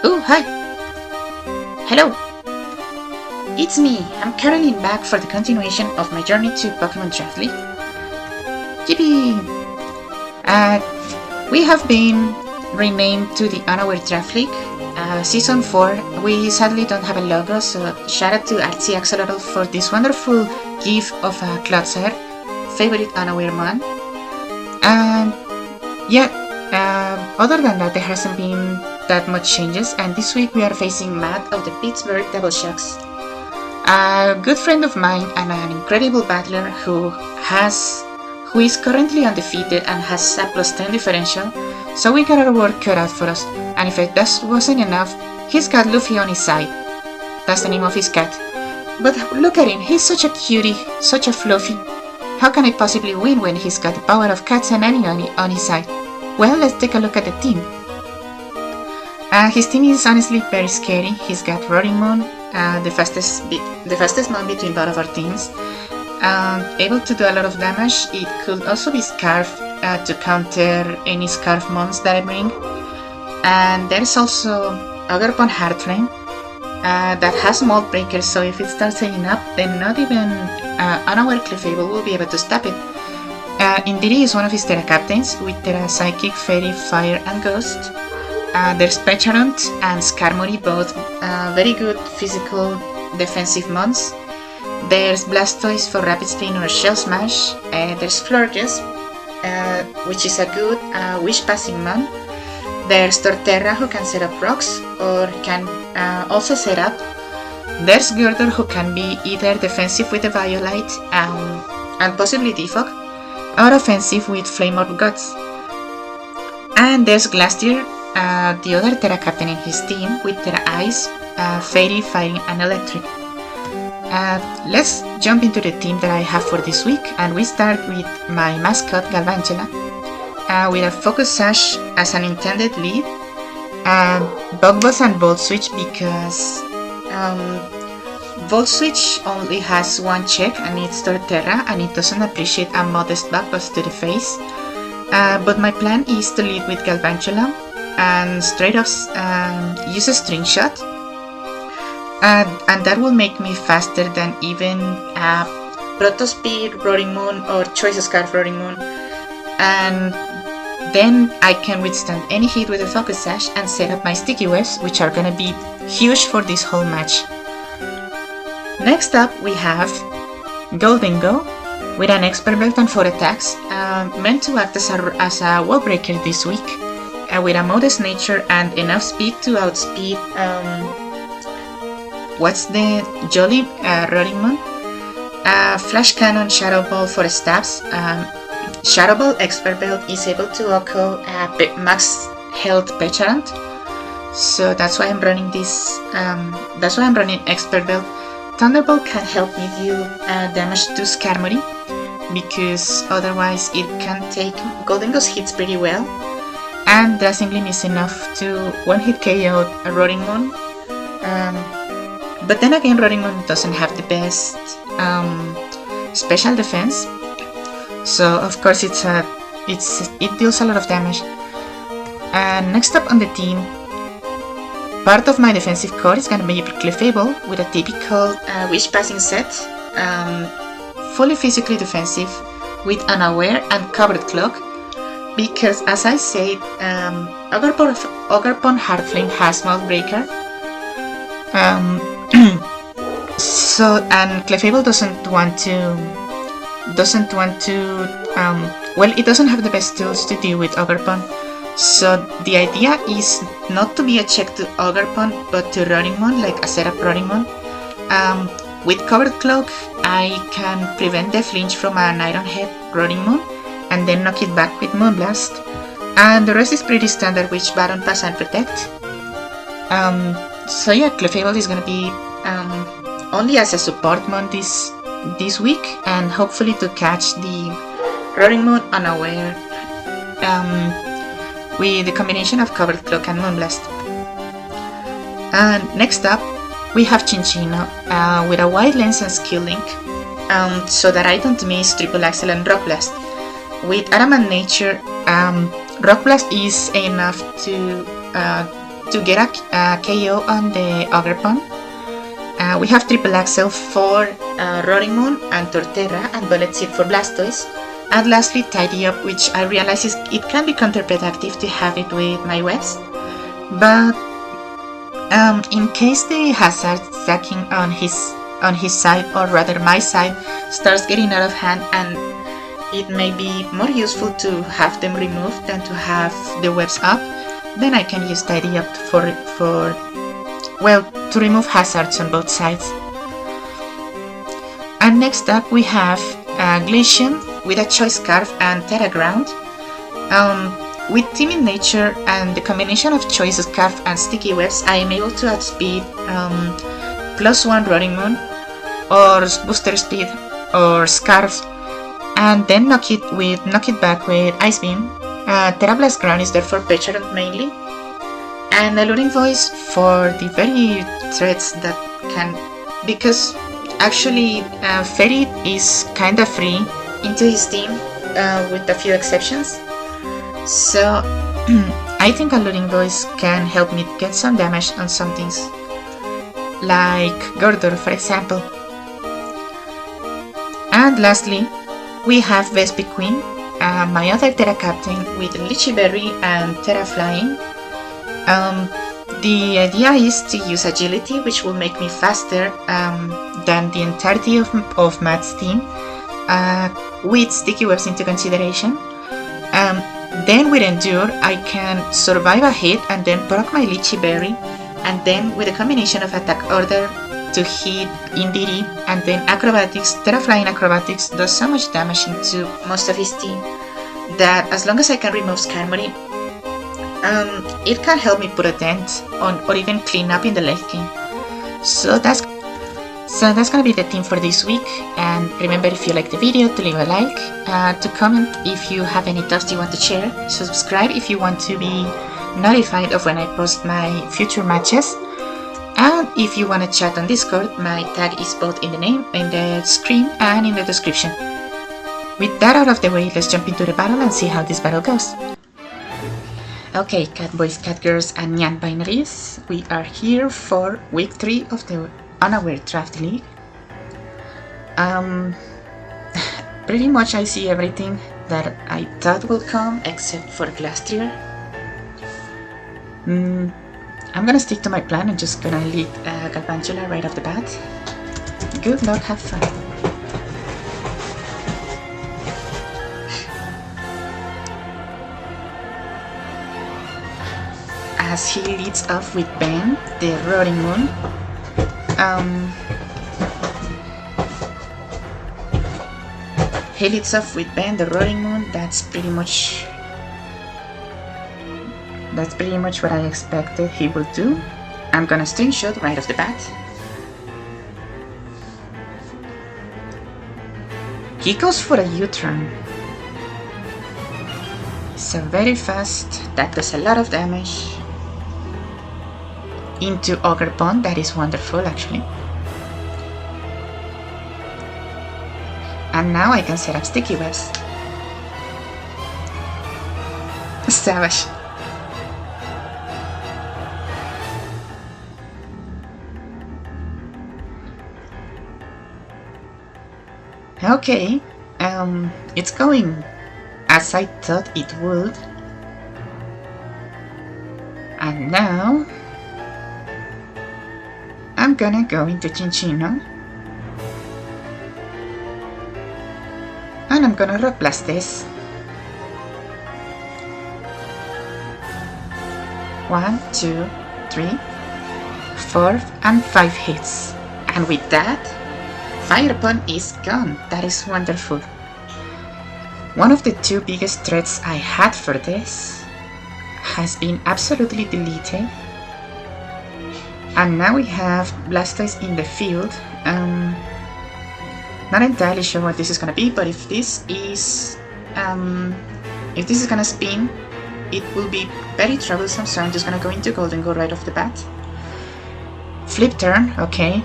Oh, hi! Hello! It's me, I'm Caroline back for the continuation of my journey to Pokemon Draft League. Yippee! We have been renamed to the Unaware Draft League. Season 4, we sadly don't have a logo, so shout out to Artsy Axolotl for this wonderful gif of a Cloudsair, favorite Unaware man. And yeah, other than that, there hasn't been that much changes, and this week we are facing Matt of the Pittsburgh Double Shocks, a good friend of mine and an incredible battler who is currently undefeated and has a +10 differential, so we got our work cut out for us. And if that wasn't enough, he's got Luffy on his side. That's the name of his cat. But look at him, he's such a cutie, such a fluffy. How can I possibly win when he's got the power of cats and Annie on his side? Well, let's take a look at the team. His team is honestly very scary. He's got Roaring Moon, the fastest mon between both of our teams, able to do a lot of damage. It could also be Scarf to counter any Scarf mons that I bring. And there's also Ogerpon Heartflame that has Mold Breaker, so if it starts hanging up, then not even Unaware Clefable will be able to stop it. Indiri is one of his Terra Captains with Terra Psychic, Fairy, Fire, and Ghost. There's Pecharunt and Skarmory, both very good physical defensive mons. There's Blastoise for Rapid Spin or Shell Smash. There's Florges, which is a good Wish Passing mon. There's Torterra, who can set up rocks or can also set up. There's Gurdurr, who can be either defensive with the Violite and possibly Defog, or offensive with Flame Orb Guts. And there's Glastier, the other Terra Captain in his team, with Terra Ice, Fairy, Fighting, and Electric. Let's jump into the team that I have for this week, and we start with my mascot Galvantula, with a Focus Sash as an intended lead, Bug Buzz and Volt Switch because Volt Switch only has one check and it's Torterra, and it doesn't appreciate a modest Bug Buzz to the face. But my plan is to lead with Galvantula and straight up use a String Shot, and that will make me faster than even Proto Speed Roaring Moon or Choice Scarf Roaring Moon, and then I can withstand any hit with a Focus Sash and set up my Sticky Webs, which are gonna be huge for this whole match. Next up we have Goldingo with an Expert Belt and 4 attacks, meant to act as a wall breaker this week, with a modest nature and enough speed to outspeed what's the Jolly Roaring Moon. Flash Cannon, Shadow Ball for stabs. Shadow Ball Expert Belt is able to OHKO max health Pecharunt, so that's why I'm running this. That's why I'm running Expert Belt. Thunderbligh can help me deal damage to Skarmory, because otherwise it can take Goldingo's hits pretty well, and Dazzling Gleam is enough to one-hit KO a Roaring Moon. But then again, Roaring Moon doesn't have the best special defense, so of course it deals a lot of damage. And next up on the team, part of my defensive core is gonna be Clefable with a typical Wish Passing set, fully physically defensive with Unaware and Covered Cloak, because as I said, Ogerpon Heartflame has Mold Breaker. So, and Clefable doesn't want to well, it doesn't have the best tools to deal with Ogerpon. So the idea is not to be a check to Ogerpon, but to Roaring Moon, like a setup Roaring Moon. With Covered Cloak, I can prevent the flinch from an Iron Head Roaring Moon, and then knock it back with Moonblast. And the rest is pretty standard, which Baron Pass and Protect. So yeah, Clefable is gonna be only as a support mon this week, and hopefully to catch the Roaring Moon Unaware with the combination of Covered Cloak and Moonblast. And next up we have Chinchino with a Wide Lens and Skill Link, so that I don't miss Triple Axel and Rock Blast. With Adamant Nature, Rock Blast is enough to to get a KO on the Ogre Pawn. We have Triple Axel for Roaring Moon and Torterra and Bullet Seed for Blastoise. And lastly, Tidy Up, which I realize it can be counterproductive to have it with my webs. But in case the hazard stacking on his side, or rather my side, starts getting out of hand, and it may be more useful to have them removed than to have the webs up, then I can use Tidy Up to remove hazards on both sides. And next up we have Glacium with a Choice Scarf and Terra Ground. With Teaming Nature and the combination of Choice Scarf and Sticky Webs, I am able to outspeed +1 Roaring Moon, or Booster Speed, or Scarf, and then knock it back with Ice Beam. Terra Blast Ground is there for Pecharunt mainly, and Alluring Voice for the very threats that can, because actually Fairy is kinda free into his team with a few exceptions. So I think Alluring Voice can help me get some damage on some things, like Gordor for example. And lastly, we have Vespi Queen, my other Terra Captain with Lychee Berry and Terra Flying. The idea is to use Agility, which will make me faster than the entirety of Matt's team, with Sticky Webs into consideration. Then with Endure, I can survive a hit and then proc my Lychee Berry, and then with a combination of Attack Order to hit Indeedee, and then Acrobatics, Terra Flying Acrobatics does so much damage into most of his team that as long as I can remove Skarmory, it can help me put a dent on, or even clean up in the late game. So that's gonna be the team for this week. And remember, if you like the video, to leave a like, to comment if you have any thoughts you want to share, subscribe if you want to be notified of when I post my future matches, and if you want to chat on Discord, my tag is both in the name, in the screen, and in the description. With that out of the way, let's jump into the battle and see how this battle goes. Okay, cat boys, cat girls, and Nyan binaries, we are here for week 3 of the Unaware Draft League. Pretty much I see everything that I thought would come except for Glastrier. I'm gonna stick to my plan and just gonna lead Galvantula right off the bat. Good luck, have fun. As he leads off with Ben, the Roaring Moon. He leads off with Ben, the Roaring Moon. That's pretty much what I expected he would do. I'm gonna String Shot right off the bat. He goes for a U-turn. So very fast, that does a lot of damage. Into Ogre Pond, that is wonderful actually. And now I can set up Sticky Webs. Savage. Okay, it's going as I thought it would. And now I'm gonna go into Chinchino, and I'm gonna Rock Blast this. 1, 2, 3, 4, and 5 hits. And with that, Fire Pun is gone. That is wonderful. One of the 2 biggest threats I had for this has been absolutely deleted. And now we have Blastoise in the field. Not entirely sure what this is gonna be, but if this is gonna spin, it will be very troublesome, so I'm just gonna go into Golden Go right off the bat. Flip turn, okay.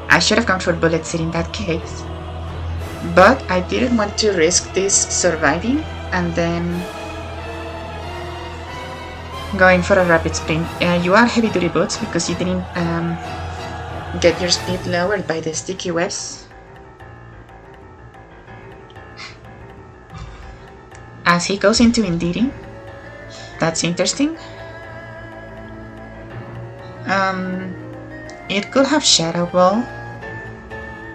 I should have gone for Bullet Seed in that case. But I didn't want to risk this surviving, and then going for a rapid sprint. You are heavy duty boots because you didn't get your speed lowered by the sticky webs. As he goes into Indiri, that's interesting. It could have Shadow Ball,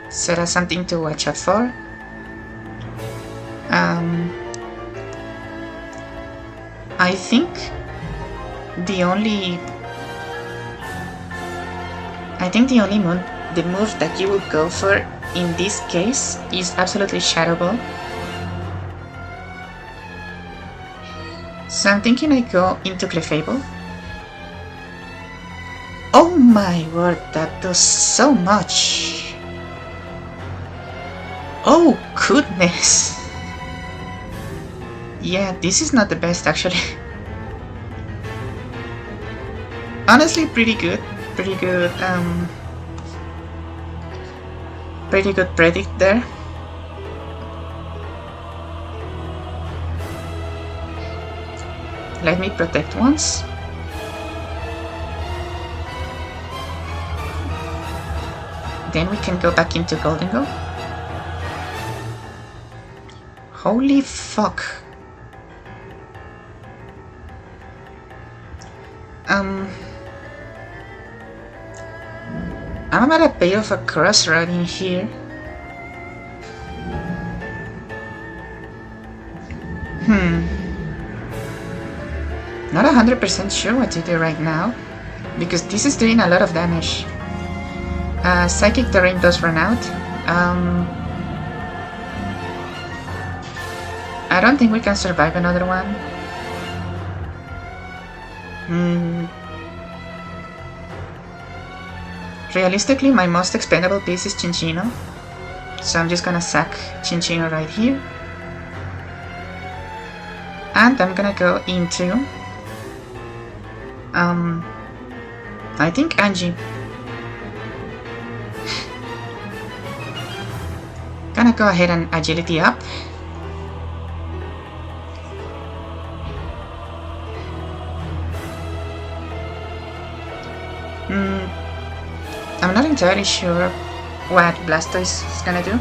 so that's something to watch out for. I think the only move that you would go for in this case is absolutely Shadow Ball. So I'm thinking I go into Clefable. Oh my word, that does so much! Oh goodness! Yeah, this is not the best actually. Honestly, pretty good predict there. Let me protect once. Then we can go back into Golden Go. Holy fuck. I'm at a bit of a crossroad in here. Not 100% sure what to do right now, because this is doing a lot of damage. Psychic Terrain does run out. I don't think we can survive another one. Realistically, my most expendable piece is Chinchino, so I'm just gonna sack Chinchino right here. And I'm gonna go into... I think Angie. Gonna go ahead and agility up. I'm not entirely sure what Blastoise is gonna do.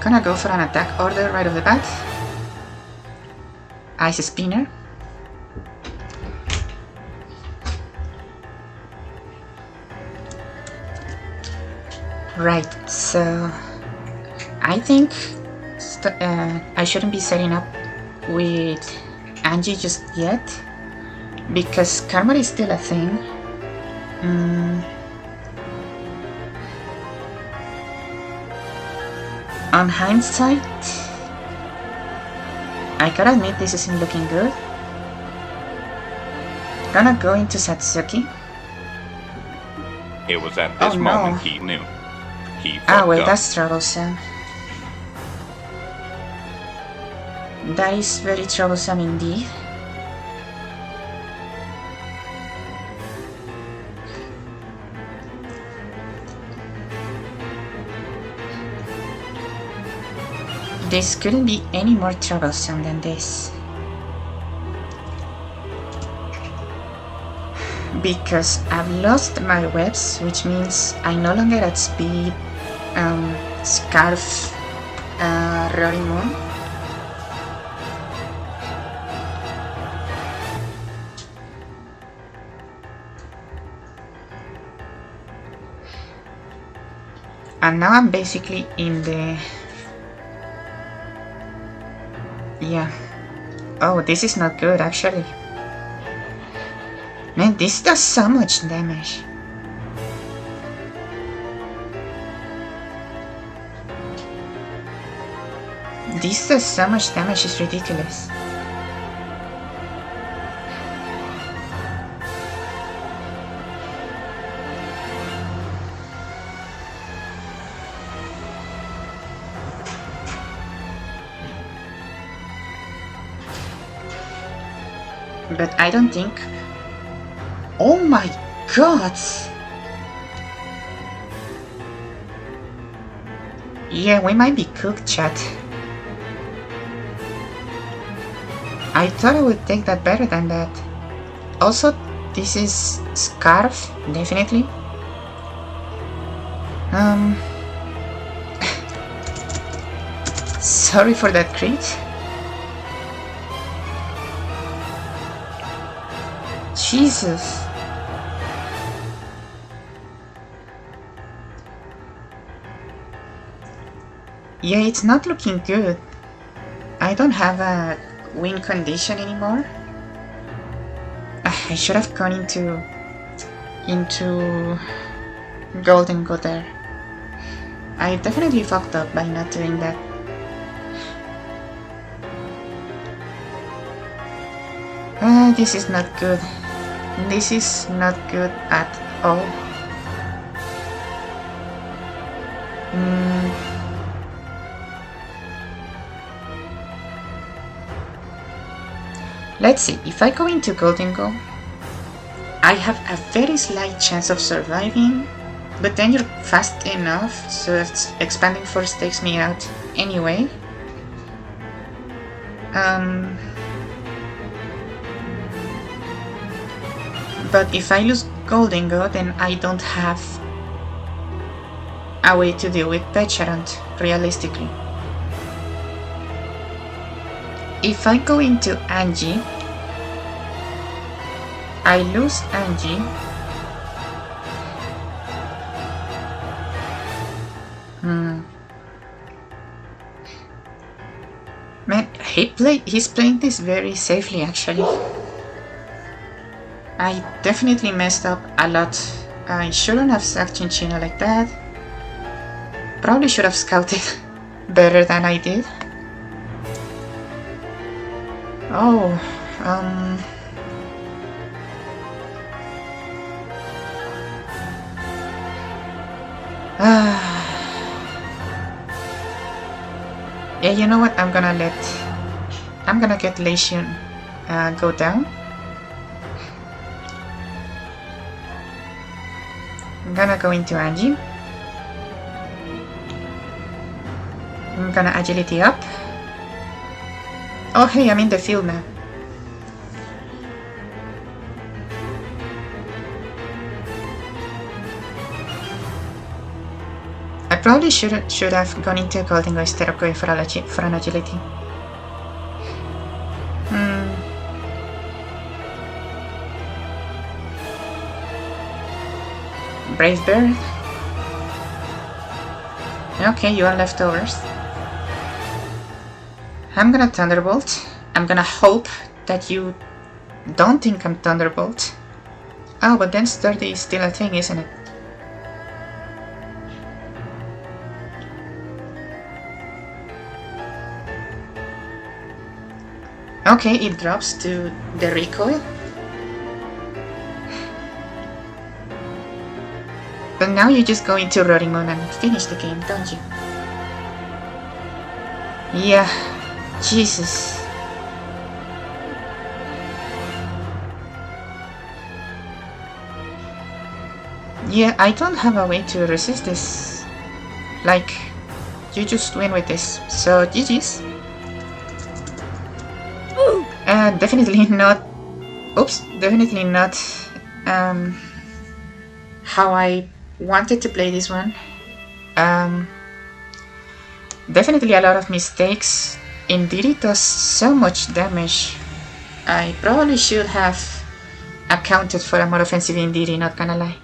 Gonna go for an attack order right off the bat. Ice Spinner. Right, so I think I shouldn't be setting up with Angie just yet, because Karma is still a thing. On hindsight, I gotta admit this isn't looking good. Gonna go into Satsuki. It was at this moment he knew. He fucked well, up. that's troublesome. That is very troublesome indeed. This couldn't be any more troublesome than this. Because I've lost my webs, which means I no longer at speed Scarf Roaring Moon. And now I'm basically in the... Yeah. Oh, this is not good actually. Man, this does so much damage. This does so much damage, it's ridiculous. But I don't think... Oh my god! Yeah, we might be cooked, chat. I thought I would take that better than that. Also, this is Scarf, definitely. Sorry for that crit. Jesus. Yeah, it's not looking good. I don't have a win condition anymore. I should have gone into gold and go there. I definitely fucked up by not doing that. This is not good. This is not good at all. Let's see, if I go into Golden Go, I have a very slight chance of surviving, but then you're fast enough, so expanding force takes me out anyway. But if I lose Golden Go, then I don't have a way to deal with Pecharunt, realistically. If I go into Angie, I lose Angie. Man, he's playing this very safely, actually. I definitely messed up a lot. I shouldn't have sacked Chinchino like that. Probably should have scouted better than I did. Oh, yeah, you know what? I'm gonna get Leishion go down. I'm gonna go into Angie. I'm gonna agility up. Oh hey, I'm in the field now. I probably should have gone into Golden Go instead of going for an agility. Brave Bird. Okay, you are leftovers. I'm gonna Thunderbolt. I'm gonna hope that you don't think I'm Thunderbolt. Oh, but then Sturdy is still a thing, isn't it? Okay, it drops to the recoil. But now you just go into Roaring Moon and finish the game, don't you? Yeah, Jesus. Yeah, I don't have a way to resist this. Like, you just win with this. So, GG's. Definitely not. Oops, definitely not how I wanted to play this one. Definitely a lot of mistakes. Indeed, it does so much damage. I probably should have accounted for a more offensive Indiri, not gonna lie.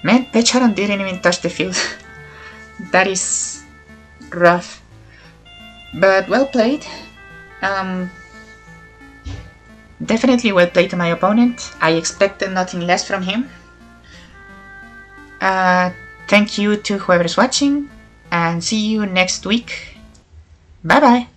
Man, Pecharunt didn't even touch the field. That is rough. But well played. Definitely well played to my opponent. I expected nothing less from him. Thank you to whoever's watching, and see you next week. Bye bye.